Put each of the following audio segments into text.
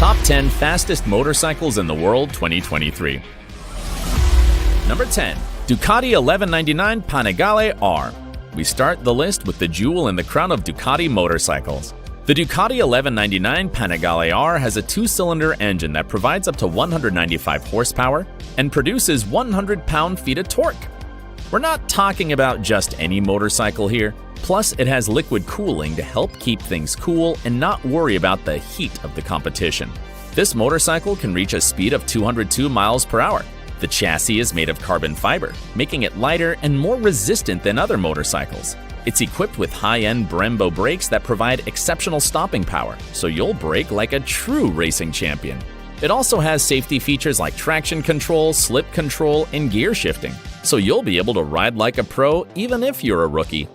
Top 10 Fastest Motorcycles in the World 2023. Number 10. Ducati 1199 Panigale R. We start the list with the jewel in the crown of Ducati motorcycles. The Ducati 1199 Panigale R has a 2-cylinder engine that provides up to 195 horsepower and produces 100 pound-feet of torque. We're not talking about just any motorcycle here. Plus, it has liquid cooling to help keep things cool and not worry about the heat of the competition. This motorcycle can reach a speed of 202 miles per hour. The chassis is made of carbon fiber, making it lighter and more resistant than other motorcycles. It's equipped with high-end Brembo brakes that provide exceptional stopping power, so you'll brake like a true racing champion. It also has safety features like traction control, slip control, and gear shifting, so you'll be able to ride like a pro even if you're a rookie.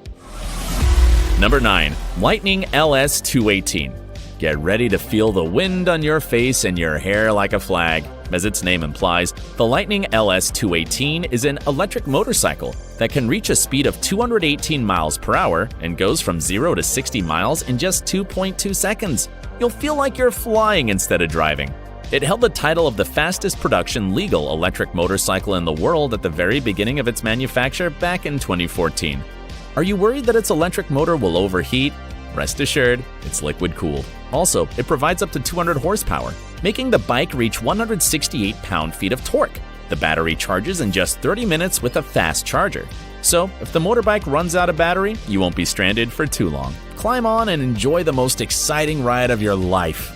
Number 9. Lightning LS 218. Get ready to feel the wind on your face and your hair like a flag. As its name implies, the Lightning LS 218 is an electric motorcycle that can reach a speed of 218 miles per hour and goes from 0 to 60 miles in just 2.2 seconds. You'll feel like you're flying instead of driving. It held the title of the fastest production legal electric motorcycle in the world at the very beginning of its manufacture back in 2014. Are you worried that its electric motor will overheat? Rest assured, it's liquid cooled. Also, it provides up to 200 horsepower, making the bike reach 168 pound-feet of torque. The battery charges in just 30 minutes with a fast charger. So, if the motorbike runs out of battery, you won't be stranded for too long. Climb on and enjoy the most exciting ride of your life.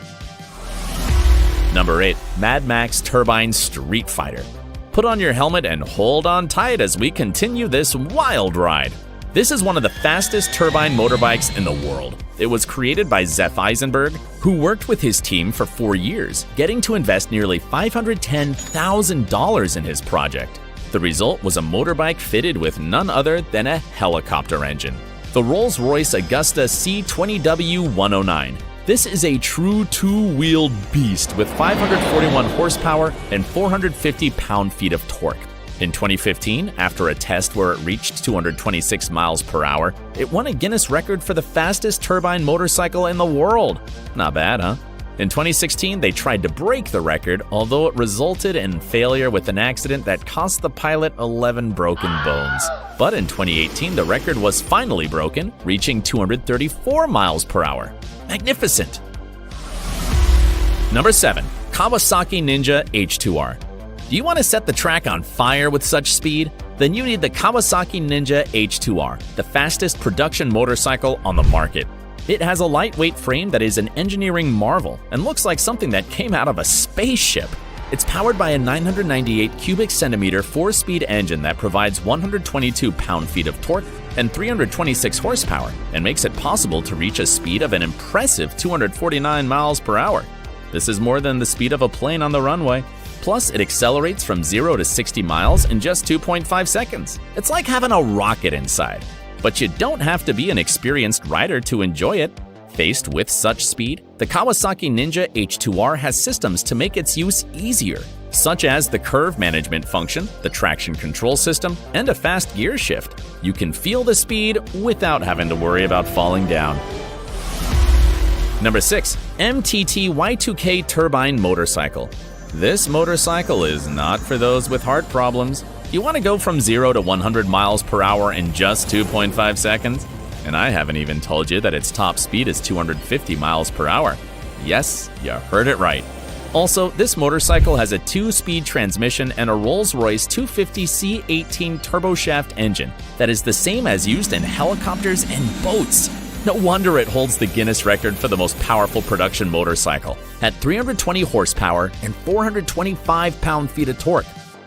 Number 8. Mad Max Turbine Street Fighter. Put on your helmet and hold on tight as we continue this wild ride. This is one of the fastest turbine motorbikes in the world. It was created by Zeph Eisenberg, who worked with his team for 4 years, getting to invest nearly $510,000 in his project. The result was a motorbike fitted with none other than a helicopter engine, the Rolls-Royce Augusta C20W109. This is a true two-wheeled beast with 541 horsepower and 450 pound-feet of torque. In 2015, after a test where it reached 226 miles per hour, it won a Guinness record for the fastest turbine motorcycle in the world. Not bad, huh? In 2016, they tried to break the record, although it resulted in failure with an accident that cost the pilot 11 broken bones. But in 2018, the record was finally broken, reaching 234 miles per hour. Magnificent! Number 7. Kawasaki Ninja H2R. Do you want to set the track on fire with such speed? Then you need the Kawasaki Ninja H2R, the fastest production motorcycle on the market. It has a lightweight frame that is an engineering marvel and looks like something that came out of a spaceship. It's powered by a 998 cubic centimeter 4-speed engine that provides 122 pound-feet of torque and 326 horsepower and makes it possible to reach a speed of an impressive 249 miles per hour. This is more than the speed of a plane on the runway. Plus, it accelerates from 0 to 60 miles in just 2.5 seconds. It's like having a rocket inside. But you don't have to be an experienced rider to enjoy it. Faced with such speed, the Kawasaki Ninja H2R has systems to make its use easier, such as the curve management function, the traction control system, and a fast gear shift. You can feel the speed without having to worry about falling down. Number 6. MTT Y2K Turbine Motorcycle. This motorcycle is not for those with heart problems. You want to go from 0 to 100 miles per hour in just 2.5 seconds? And I haven't even told you that its top speed is 250 miles per hour. Yes, you heard it right. Also, this motorcycle has a 2-speed transmission and a Rolls-Royce 250 C18 turboshaft engine that is the same as used in helicopters and boats. No wonder it holds the Guinness record for the most powerful production motorcycle at 320 horsepower and 425 pound-feet of torque.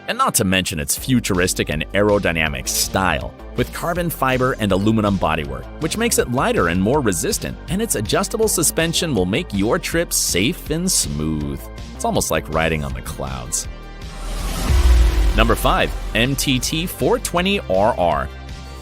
And not to mention its futuristic and aerodynamic style, with carbon fiber and aluminum bodywork, which makes it lighter and more resistant, and its adjustable suspension will make your trip safe and smooth. It's almost like riding on the clouds. Number 5. MTT 420RR.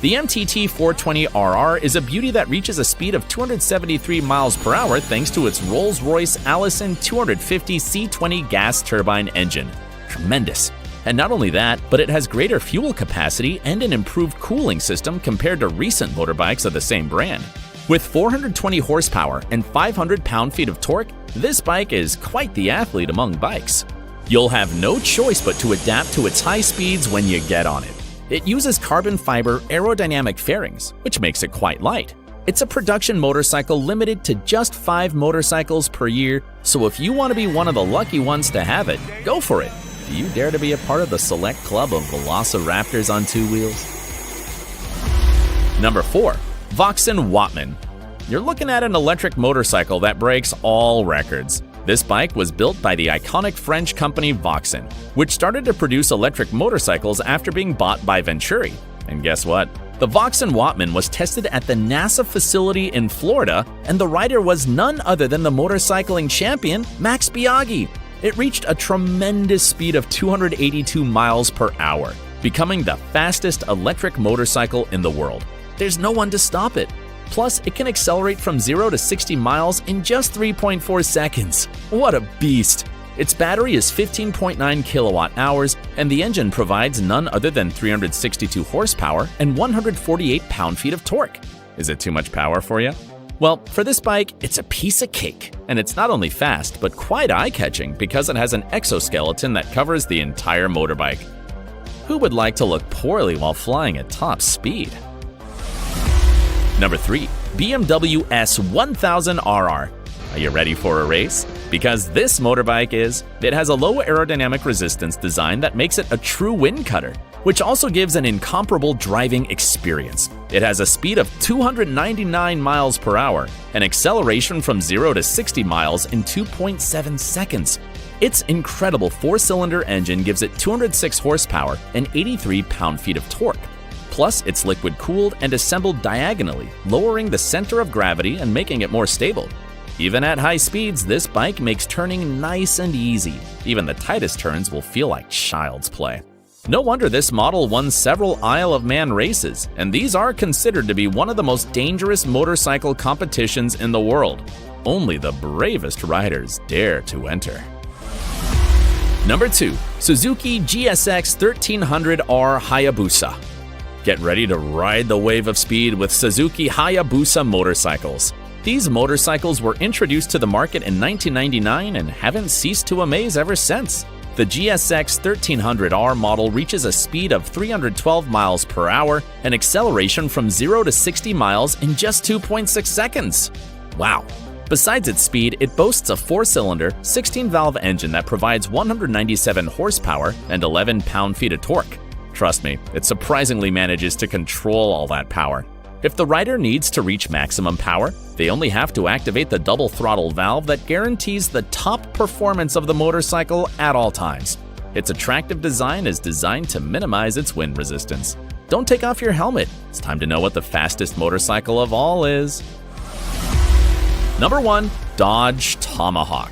The MTT 420RR is a beauty that reaches a speed of 273 miles per hour thanks to its Rolls-Royce Allison 250 C20 gas turbine engine. Tremendous. And not only that, but it has greater fuel capacity and an improved cooling system compared to recent motorbikes of the same brand. With 420 horsepower and 500 pound-feet of torque, this bike is quite the athlete among bikes. You'll have no choice but to adapt to its high speeds when you get on it. It uses carbon fiber aerodynamic fairings, which makes it quite light. It's a production motorcycle limited to just 5 motorcycles per year, so if you want to be one of the lucky ones to have it, go for it. Do you dare to be a part of the select club of Velociraptors on 2 wheels? Number 4. Vauxhall Wattman. You're looking at an electric motorcycle that breaks all records. This bike was built by the iconic French company Vauxhall, which started to produce electric motorcycles after being bought by Venturi. And guess what? The Vauxhall Wattman was tested at the NASA facility in Florida, and the rider was none other than the motorcycling champion, Max Biaggi. It reached a tremendous speed of 282 miles per hour, becoming the fastest electric motorcycle in the world. There's no one to stop it. Plus, it can accelerate from 0 to 60 miles in just 3.4 seconds. What a beast! Its battery is 15.9 kilowatt hours, and the engine provides none other than 362 horsepower and 148 pound-feet of torque. Is it too much power for you? Well, for this bike, it's a piece of cake. And it's not only fast, but quite eye-catching because it has an exoskeleton that covers the entire motorbike. Who would like to look poorly while flying at top speed? Number 3. BMW S1000RR. Are you ready for a race? Because this motorbike is. It has a low aerodynamic resistance design that makes it a true wind cutter, which also gives an incomparable driving experience. It has a speed of 299 miles per hour, an acceleration from 0 to 60 miles in 2.7 seconds. Its incredible 4-cylinder engine gives it 206 horsepower and 83 pound-feet of torque. Plus, it's liquid-cooled and assembled diagonally, lowering the center of gravity and making it more stable. Even at high speeds, this bike makes turning nice and easy. Even the tightest turns will feel like child's play. No wonder this model won several Isle of Man races, and these are considered to be one of the most dangerous motorcycle competitions in the world. Only the bravest riders dare to enter. Number 2. Suzuki GSX 1300R Hayabusa. Get ready to ride the wave of speed with Suzuki Hayabusa motorcycles. These motorcycles were introduced to the market in 1999 and haven't ceased to amaze ever since. The GSX 1300R model reaches a speed of 312 miles per hour, an acceleration from 0 to 60 miles in just 2.6 seconds. Wow! Besides its speed, it boasts a 4-cylinder, 16-valve engine that provides 197 horsepower and 11 pound-feet of torque. Trust me, it surprisingly manages to control all that power. If the rider needs to reach maximum power, they only have to activate the double throttle valve that guarantees the top performance of the motorcycle at all times. Its attractive design is designed to minimize its wind resistance. Don't take off your helmet. It's time to know what the fastest motorcycle of all is. Number 1. Dodge Tomahawk.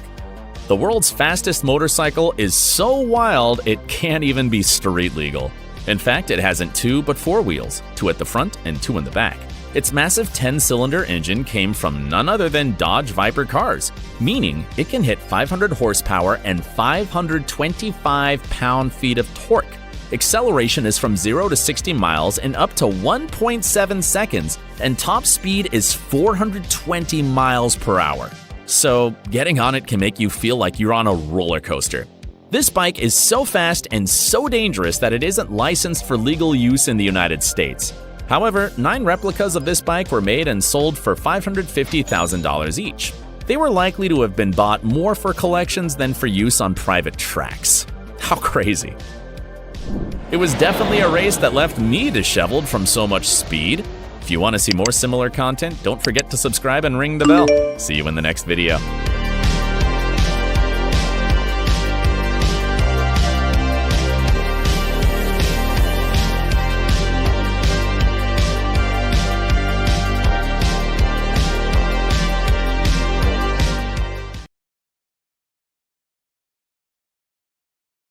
The world's fastest motorcycle is so wild it can't even be street legal. In fact, it hasn't 2 but 4 wheels, 2 at the front and 2 in the back. Its massive 10-cylinder engine came from none other than Dodge Viper cars, meaning it can hit 500 horsepower and 525 pound-feet of torque. Acceleration is from 0 to 60 miles in up to 1.7 seconds, and top speed is 420 miles per hour. So, getting on it can make you feel like you're on a roller coaster. This bike is so fast and so dangerous that it isn't licensed for legal use in the United States. However, 9 replicas of this bike were made and sold for $550,000 each. They were likely to have been bought more for collections than for use on private tracks. How crazy. It was definitely a race that left me disheveled from so much speed. If you want to see more similar content, don't forget to subscribe and ring the bell. See you in the next video.